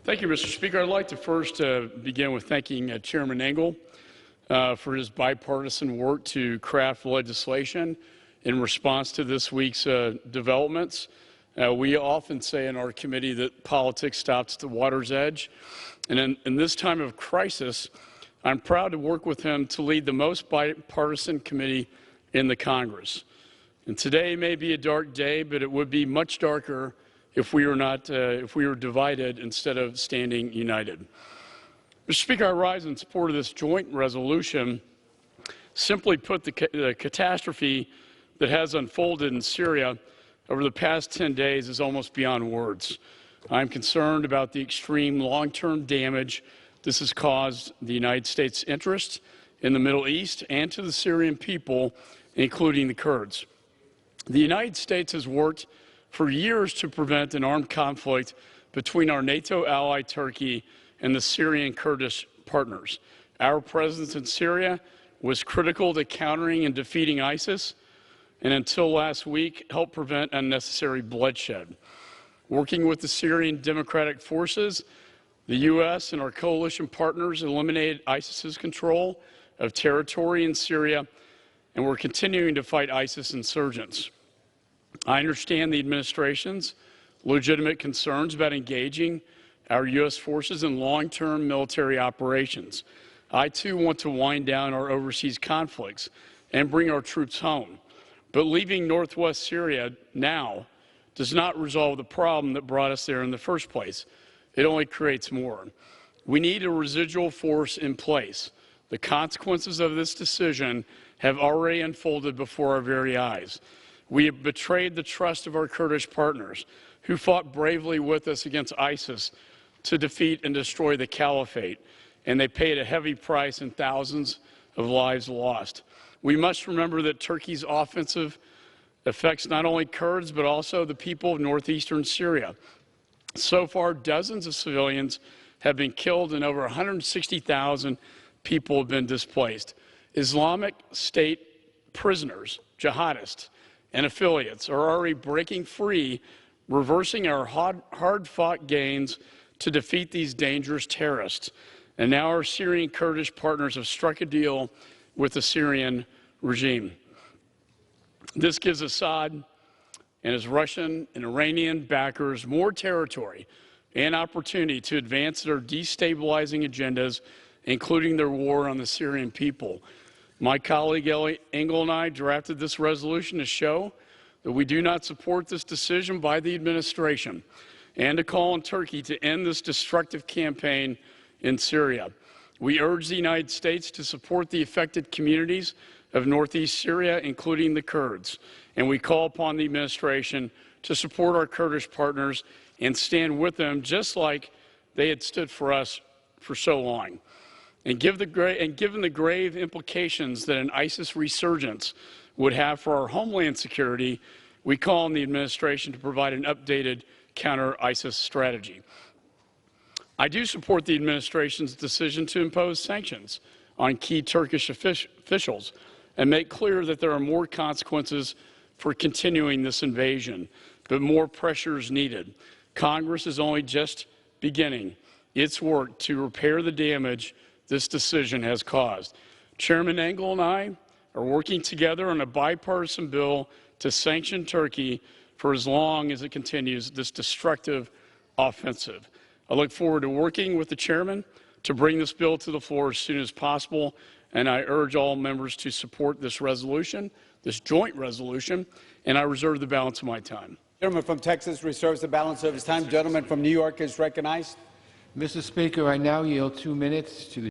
Thank you, Mr. Speaker. I'd like to first begin with thanking Chairman Engel for his bipartisan work to craft legislation in response to this week's developments. We often say in our committee that politics stops at the water's edge. And in this time of crisis, I'm proud to work with him to lead the most bipartisan committee in the Congress. And today may be a dark day, but it would be much darker if we were divided instead of standing united. Mr. Speaker, I rise in support of this joint resolution. Simply put, the catastrophe that has unfolded in Syria over the past 10 days is almost beyond words. I'm concerned about the extreme long-term damage this has caused the United States' interest in the Middle East and to the Syrian people, including the Kurds. The United States has worked for years to prevent an armed conflict between our NATO ally Turkey and the Syrian Kurdish partners. Our presence in Syria was critical to countering and defeating ISIS, and until last week helped prevent unnecessary bloodshed. Working with the Syrian Democratic Forces, the U.S. and our coalition partners eliminated ISIS's control of territory in Syria, and we're continuing to fight ISIS insurgents. I understand the administration's legitimate concerns about engaging our U.S. forces in long-term military operations. I, too, want to wind down our overseas conflicts and bring our troops home. But leaving northwest Syria now does not resolve the problem that brought us there in the first place. It only creates more. We need a residual force in place. The consequences of this decision have already unfolded before our very eyes. We have betrayed the trust of our Kurdish partners who fought bravely with us against ISIS to defeat and destroy the caliphate, and they paid a heavy price and thousands of lives lost. We must remember that Turkey's offensive affects not only Kurds but also the people of northeastern Syria. So far, dozens of civilians have been killed and over 160,000 people have been displaced. Islamic State prisoners, jihadists, and affiliates are already breaking free, reversing our hard-fought gains to defeat these dangerous terrorists. And now our Syrian Kurdish partners have struck a deal with the Syrian regime. This gives Assad and his Russian and Iranian backers more territory and opportunity to advance their destabilizing agendas, including their war on the Syrian people. My colleague Ellie Engel and I drafted this resolution to show that we do not support this decision by the administration and to call on Turkey to end this destructive campaign in Syria. We urge the United States to support the affected communities of northeast Syria, including the Kurds, and we call upon the administration to support our Kurdish partners and stand with them just like they had stood for us for so long. And given the grave implications that an ISIS resurgence would have for our homeland security, we call on the administration to provide an updated counter-ISIS strategy. I do support the administration's decision to impose sanctions on key Turkish officials and make clear that there are more consequences for continuing this invasion, but more pressure is needed. Congress is only just beginning its work to repair the damage this decision has caused. Chairman Engel and I are working together on a bipartisan bill to sanction Turkey for as long as it continues this destructive offensive. I look forward to working with the chairman to bring this bill to the floor as soon as possible, and I urge all members to support this resolution, this joint resolution, and I reserve the balance of my time. Gentleman from Texas reserves the balance of his time. Gentleman from New York is recognized. Mr. Speaker, I now yield 2 minutes to the